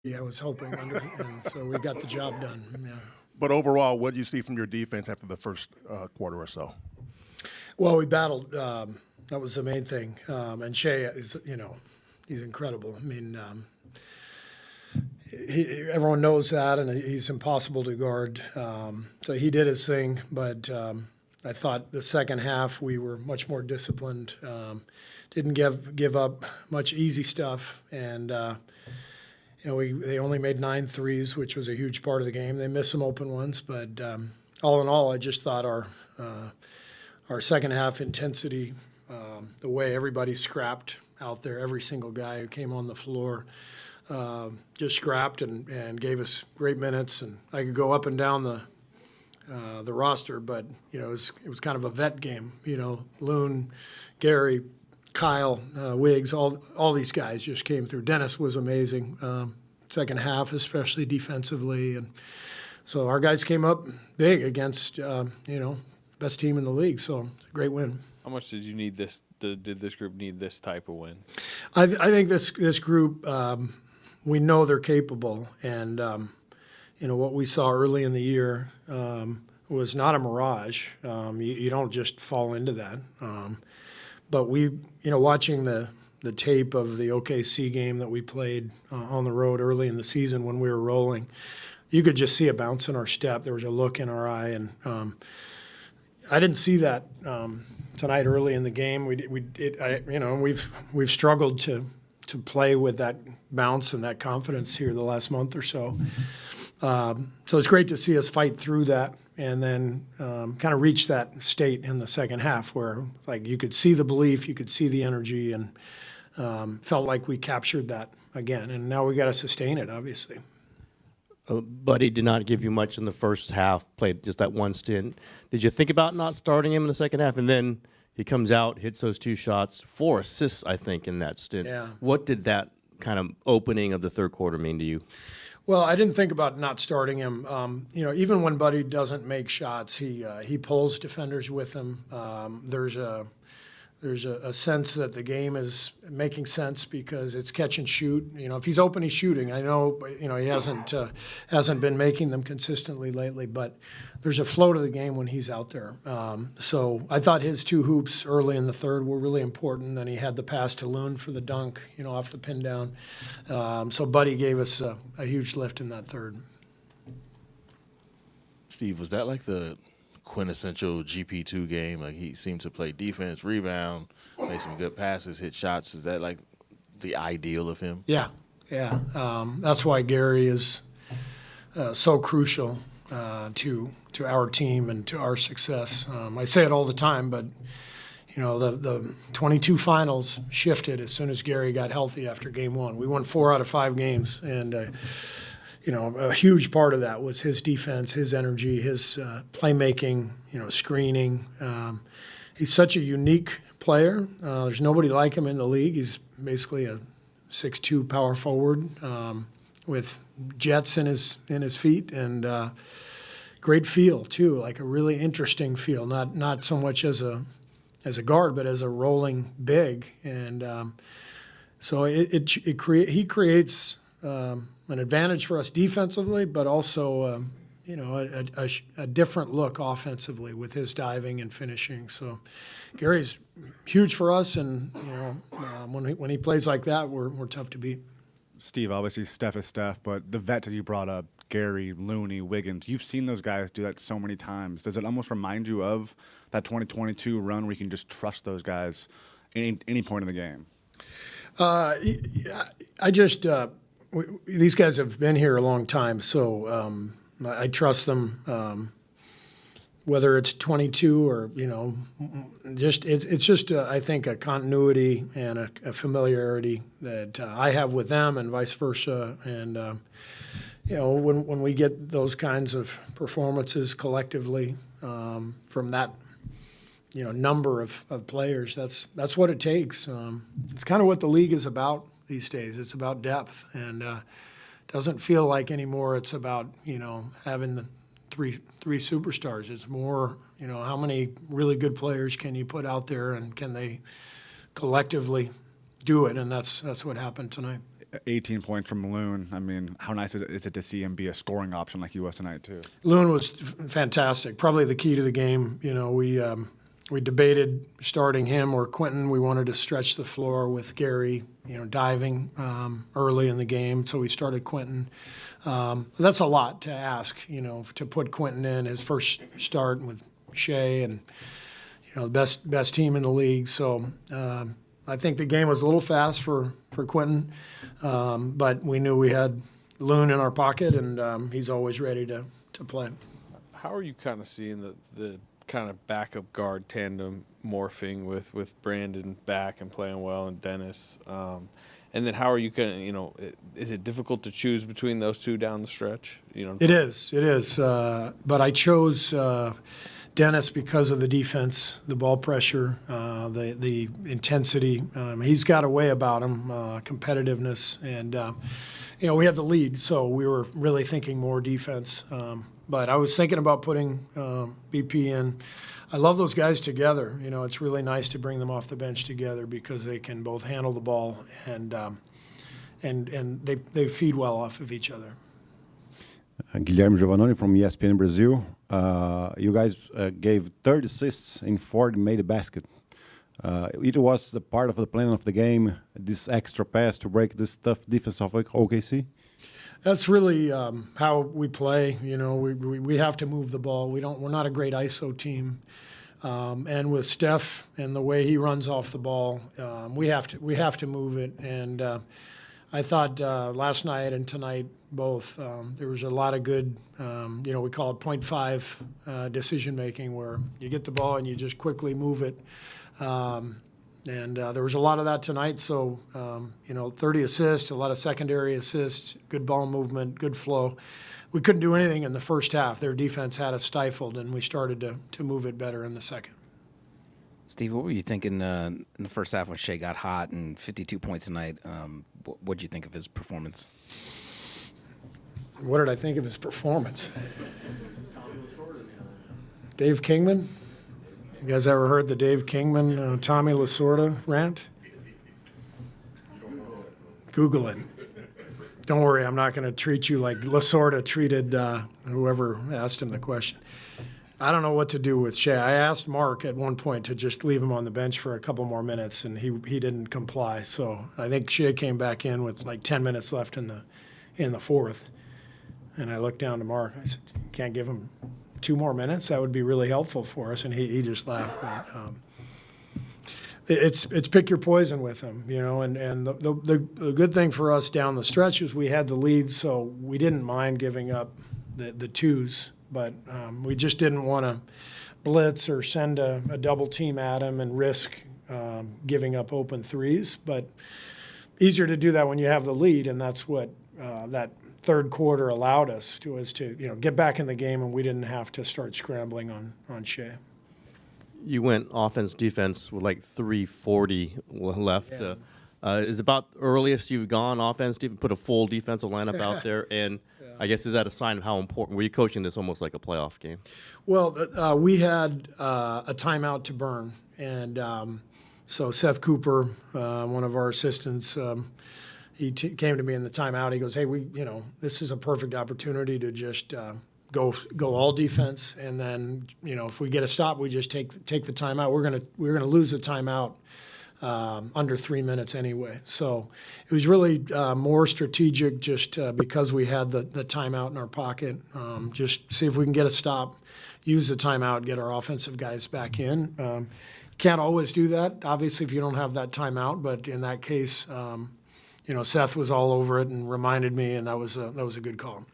I was hoping, and so we got the job done. Yeah. But overall, what do you see from your defense after the first quarter or so? Well, we battled. That was the main thing. And Shea is, he's incredible. I mean, everyone knows that, and he's impossible to guard. So he did his thing, but I thought the second half we were much more disciplined. Didn't give up much easy stuff, and they only made 9 threes, which was a huge part of the game. They missed some open ones, but all in all, I just thought our second half intensity, the way everybody scrapped out there, every single guy who came on the floor, just scrapped and gave us great minutes. And I could go up and down the roster, but it was kind of a vet game. Loon, Gary, Kyle, Wiggs, all these guys just came through. Dennis was amazing, second half, especially defensively, and so our guys came up big against best team in the league. So it's a great win. How much did you need this? Did this group need this type of win? I think this group, we know they're capable, and what we saw early in the year was not a mirage. You don't just fall into that. But we, watching the tape of the OKC game that we played on the road early in the season when we were rolling, you could just see a bounce in our step. There was a look in our eye, and I didn't see that tonight early in the game. We've struggled to play with that bounce and that confidence here the last month or so. So it's great to see us fight through that and then kind of reach that state in the second half where you could see the belief, you could see the energy, and felt like we captured that again. And now we got to sustain it, obviously. Buddy did not give you much in the first half, played just that one stint. Did you think about not starting him in the second half? And then he comes out, hits those 2 shots, 4 assists, I think, in that stint. Yeah. What did that kind of opening of the third quarter mean to you? Well, I didn't think about not starting him. Even when Buddy doesn't make shots, he pulls defenders with him. There's a sense that the game is making sense because it's catch and shoot. If he's open, he's shooting. I know, he hasn't been making them consistently lately, but there's a flow to the game when he's out there. So I thought his 2 hoops early in the third were really important. Then he had the pass to Loon for the dunk, off the pin down. So Buddy gave us a huge lift in that third. Steve, was that like the quintessential GP2 game? Like, he seemed to play defense, rebound, make some good passes, hit shots. Is that like the ideal of him? Yeah. That's why Gary is so crucial to our team and to our success. I say it all the time, but the 22 finals shifted as soon as Gary got healthy after game 1. We won 4 out of 5 games, and a huge part of that was his defense, his energy, his playmaking, screening. He's such a unique player. There's nobody like him in the league. He's basically a 6'2" power forward with jets in his feet and great feel too, like a really interesting feel. Not so much as a guard, but as a rolling big. And so he creates an advantage for us defensively, but also a different look offensively with his diving and finishing. So Gary's huge for us, and when he plays like that, we're tough to beat. Steve, obviously Steph is Steph, but the vets that you brought up, Gary, Looney, Wiggins, you've seen those guys do that so many times. Does it almost remind you of that 2022 run where you can just trust those guys any point in the game? These guys have been here a long time, so I trust them. Whether it's 22 or it's just I think a continuity and a familiarity that I have with them, and vice versa. And when we get those kinds of performances collectively from that number of players, that's what it takes. It's kind of what the league is about these days. It's about depth, and doesn't feel like anymore it's about having the three superstars. It's more how many really good players can you put out there, and can they collectively do it? And that's what happened tonight. 18 points from Loon. I mean, how nice is it to see him be a scoring option like he was tonight too? Loon was fantastic. Probably the key to the game. You know, we debated starting him or Quentin. We wanted to stretch the floor with Gary, you know, diving early in the game, so we started Quentin. That's a lot to ask, you know, to put Quentin in his first start with Shea and, you know, the best team in the league. So I think the game was a little fast for Quentin, but we knew we had Loon in our pocket, and he's always ready to play. How are you kind of seeing the kind of backup guard tandem morphing with Brandon back and playing well and Dennis? And then how are you kind of, you know, is it difficult to choose between those two down the stretch? You know, It is. But I chose Dennis because of the defense, the ball pressure, the intensity. He's got a way about him, competitiveness, and you know, we had the lead, so we were really thinking more defense. But I was thinking about putting BP in. I love those guys together. You know, it's really nice to bring them off the bench together because they can both handle the ball and they feed well off of each other. Guilherme Giovannoni from ESPN Brazil. You guys gave 30 assists in 40 made a basket. It was the part of the plan of the game, this extra pass to break this tough defense of OKC? That's really how we play. You know, we have to move the ball. We're not a great ISO team, and with Steph and the way he runs off the ball, we have to move it. And I thought last night and tonight both there was a lot of good. You know, we call it 0.5 decision making, where you get the ball and you just quickly move it. And there was a lot of that tonight. So, you know, 30 assists, a lot of secondary assists, good ball movement, good flow. We couldn't do anything in the first half. Their defense had us stifled, and we started to move it better in the second. Steve, what were you thinking in the first half when Shea got hot and 52 points tonight? What did you think of his performance? What did I think of his performance? Dave Kingman? You guys ever heard the Dave Kingman, Tommy Lasorda rant? Google it. Don't worry, I'm not going to treat you like Lasorda treated whoever asked him the question. I don't know what to do with Shea. I asked Mark at one point to just leave him on the bench for a couple more minutes, and he didn't comply. So I think Shea came back in with like 10 minutes left in the fourth. And I looked down to Mark. I said, "Can't give him 2 more minutes? That would be really helpful for us." And he just laughed. But, it's pick your poison with him, you know. And the good thing for us down the stretch is we had the lead, so we didn't mind giving up the twos. But we just didn't want to blitz or send a double team at him and risk giving up open threes. But easier to do that when you have the lead, and that's what that third quarter allowed us to, you know, get back in the game, and we didn't have to start scrambling on Shea. You went offense, defense with like 3:40 left. Yeah. Is about earliest you've gone offense, put a full defensive lineup out there, and I guess is that a sign of how important? Were you coaching this almost like a playoff game? Well, we had a timeout to burn, and so Seth Cooper, one of our assistants, he came to me in the timeout. He goes, "Hey, this is a perfect opportunity to just go all defense, and then, you know, if we get a stop, we just take the timeout. We're gonna lose the timeout under 3 minutes anyway." So it was really more strategic, just because we had the timeout in our pocket. Just see if we can get a stop, use the timeout, get our offensive guys back in. Can't always do that, obviously, if you don't have that timeout. But in that case, you know, Seth was all over it and reminded me, and that was a good call.